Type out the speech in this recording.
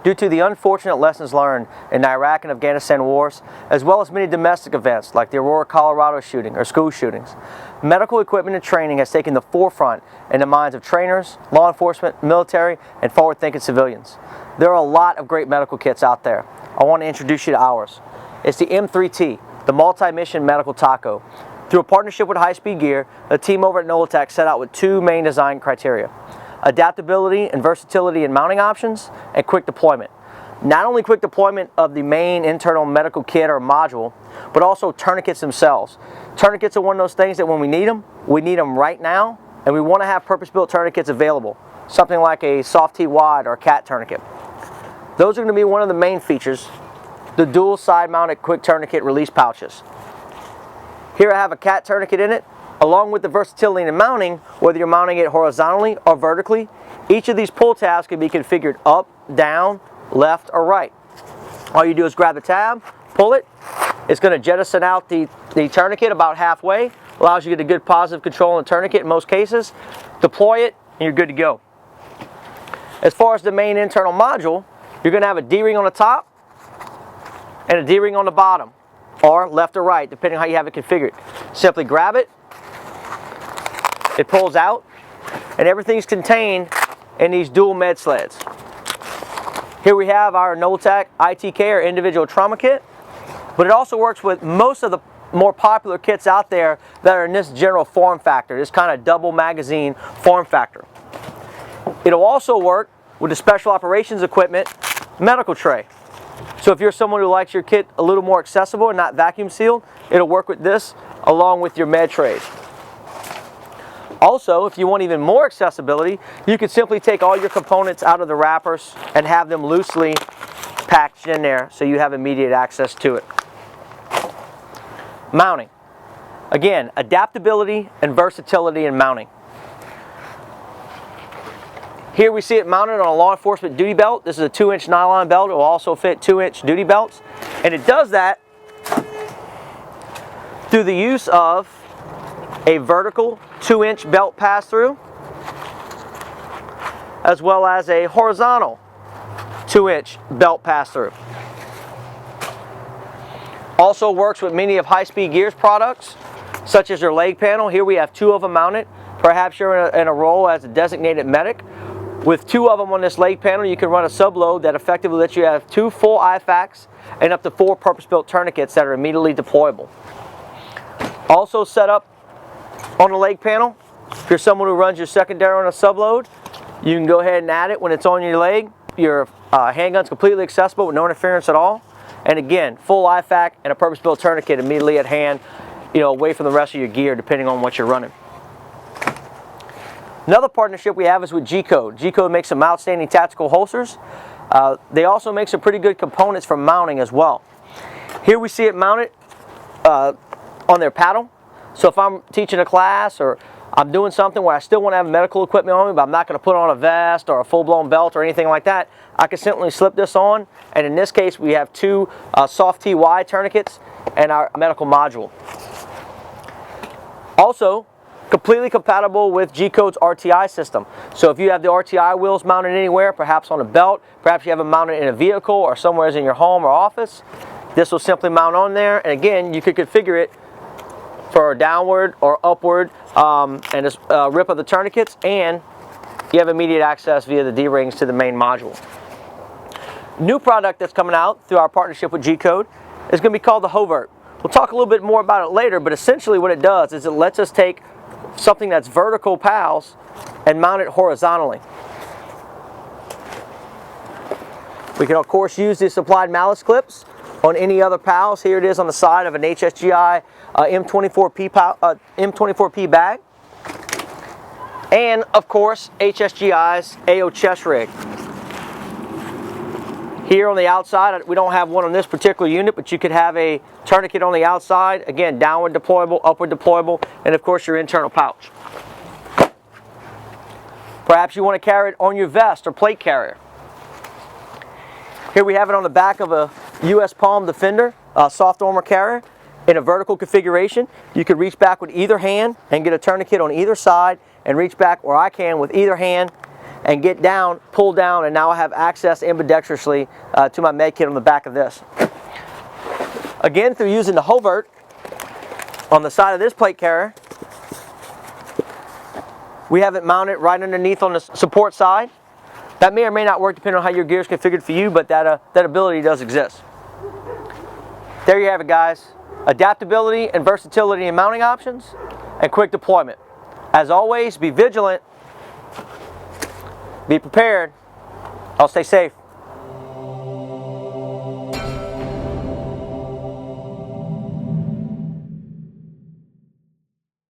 due to the unfortunate lessons learned in the Iraq and Afghanistan wars, as well as many domestic events like the Aurora, Colorado shooting or school shootings. Medical equipment and training has taken the forefront in the minds of trainers, law enforcement, military, and forward-thinking civilians. There are a lot of great medical kits out there. I want to introduce you to ours. It's the M3T, the multi-mission medical taco. Through a partnership with High Speed Gear, the team over at NOLATAC set out with two main design criteria: adaptability and versatility in mounting options, and quick deployment. Not only quick deployment of the main internal medical kit or module, but also tourniquets themselves. Tourniquets are one of those things that when we need them right now, and we want to have purpose-built tourniquets available. Something like a soft T wide or a cat tourniquet. Those are going to be one of the main features, the dual side-mounted quick tourniquet release pouches. Here I have a cat tourniquet in it, along with the versatility in mounting, whether you're mounting it horizontally or vertically. Each of these pull tabs can be configured up, down, left, or right. All you do is grab the tab, pull it. It's going to jettison out the tourniquet about halfway, allows you to get a good positive control on the tourniquet in most cases. Deploy it, and you're good to go. As far as the main internal module, you're going to have a D-ring on the top and a D-ring on the bottom, or left or right, depending on how you have it configured. Simply grab it, it pulls out, and everything's contained in these dual med sleds. Here we have our NOLATAC ITK, or individual trauma kit, but it also works with most of the more popular kits out there that are in this general form factor, this kind of double magazine form factor. It'll also work with the special operations equipment medical tray. So if you're someone who likes your kit a little more accessible and not vacuum sealed, it'll work with this along with your med trays. Also, if you want even more accessibility, you could simply take all your components out of the wrappers and have them loosely packaged in there so you have immediate access to it. Mounting. Again, adaptability and versatility in mounting. Here we see it mounted on a law enforcement duty belt. This is a 2-inch nylon belt. It will also fit 2-inch duty belts. And it does that through the use of a vertical 2-inch belt pass-through, as well as a horizontal 2-inch belt pass-through. Also works with many of High Speed Gear's products, such as your leg panel. Here we have 2 of them mounted. Perhaps you're in a role as a designated medic. With 2 of them on this leg panel, you can run a subload that effectively lets you have 2 full IFAKs and up to 4 purpose-built tourniquets that are immediately deployable. Also set up on the leg panel, if you're someone who runs your secondary on a subload, you can go ahead and add it when it's on your leg. Your handgun's completely accessible with no interference at all. And again, full IFAK and a purpose-built tourniquet immediately at hand, away from the rest of your gear depending on what you're running. Another partnership we have is with G-Code. G-Code makes some outstanding tactical holsters. They also make some pretty good components for mounting as well. Here we see it mounted on their paddle. So if I'm teaching a class or I'm doing something where I still want to have medical equipment on me, but I'm not going to put on a vest or a full-blown belt or anything like that, I can simply slip this on. And in this case, we have 2 soft TY tourniquets and our medical module. Also, completely compatible with G-Code's RTI system. So if you have the RTI wheels mounted anywhere, perhaps on a belt, perhaps you have them mounted in a vehicle or somewhere in your home or office, this will simply mount on there. And again, you could configure it for downward or upward and a rip of the tourniquets, and you have immediate access via the D-rings to the main module. New product that's coming out through our partnership with G-Code is going to be called the Hovert. We'll talk a little bit more about it later, but essentially what it does is it lets us take something that's vertical PALs and mount it horizontally. We can of course use the supplied malice clips on any other PALs. Here it is on the side of an HSGI M24P bag, and of course HSGI's AO chest rig. Here on the outside, we don't have one on this particular unit, but you could have a tourniquet on the outside. Again, downward deployable, upward deployable, and of course your internal pouch. Perhaps you want to carry it on your vest or plate carrier. Here we have it on the back of a US Palm Defender soft armor carrier in a vertical configuration. You can reach back with either hand and get a tourniquet on either side, and reach back where I can with either hand and get down, pull down, and now I have access ambidextrously to my med kit on the back of this. Again, through using the hovert on the side of this plate carrier, we have it mounted right underneath on the support side. That may or may not work depending on how your gear is configured for you, but that ability does exist. There you have it, guys. Adaptability and versatility in mounting options and quick deployment. As always, be vigilant, be prepared. I'll stay safe.